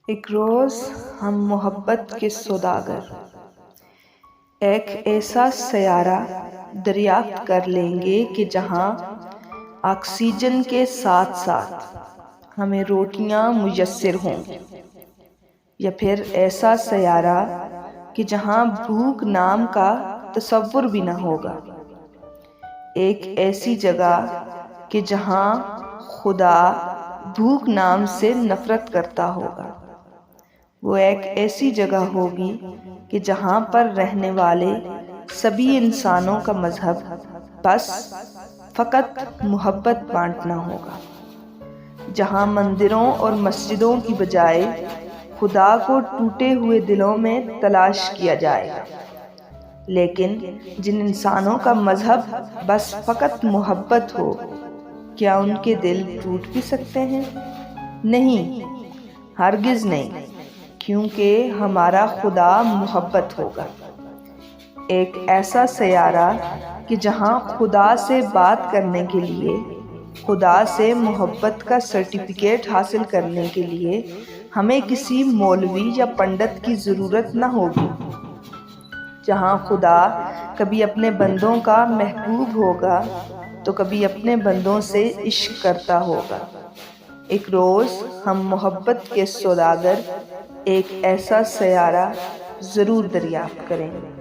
ایک روز ہم محبت کے سوداگر ایک ایسا سیارہ دریافت کر لیں گے کہ جہاں آکسیجن کے ساتھ ساتھ ہمیں روٹیاں میسر ہوں، یا پھر ایسا سیارہ کہ جہاں بھوک نام کا تصور بھی نہ ہوگا، ایک ایسی جگہ کہ جہاں خدا بھوک نام سے نفرت کرتا ہوگا، وہ ایک ایسی جگہ ہوگی کہ جہاں پر رہنے والے سبھی انسانوں کا مذہب بس فقط محبت بانٹنا ہوگا، جہاں مندروں اور مسجدوں کی بجائے خدا کو ٹوٹے ہوئے دلوں میں تلاش کیا جائے گا۔ لیکن جن انسانوں کا مذہب بس فقط محبت ہو، کیا ان کے دل ٹوٹ بھی سکتے ہیں؟ نہیں، ہرگز نہیں، کیونکہ ہمارا خدا محبت ہوگا۔ ایک ایسا سیارہ کہ جہاں خدا سے بات کرنے کے لیے، خدا سے محبت کا سرٹیفکیٹ حاصل کرنے کے لیے ہمیں کسی مولوی یا پنڈت کی ضرورت نہ ہوگی، جہاں خدا کبھی اپنے بندوں کا محبوب ہوگا تو کبھی اپنے بندوں سے عشق کرتا ہوگا۔ ایک روز ہم محبت کے سوداگر ایک ایسا سیارہ ضرور دریافت کریں گے۔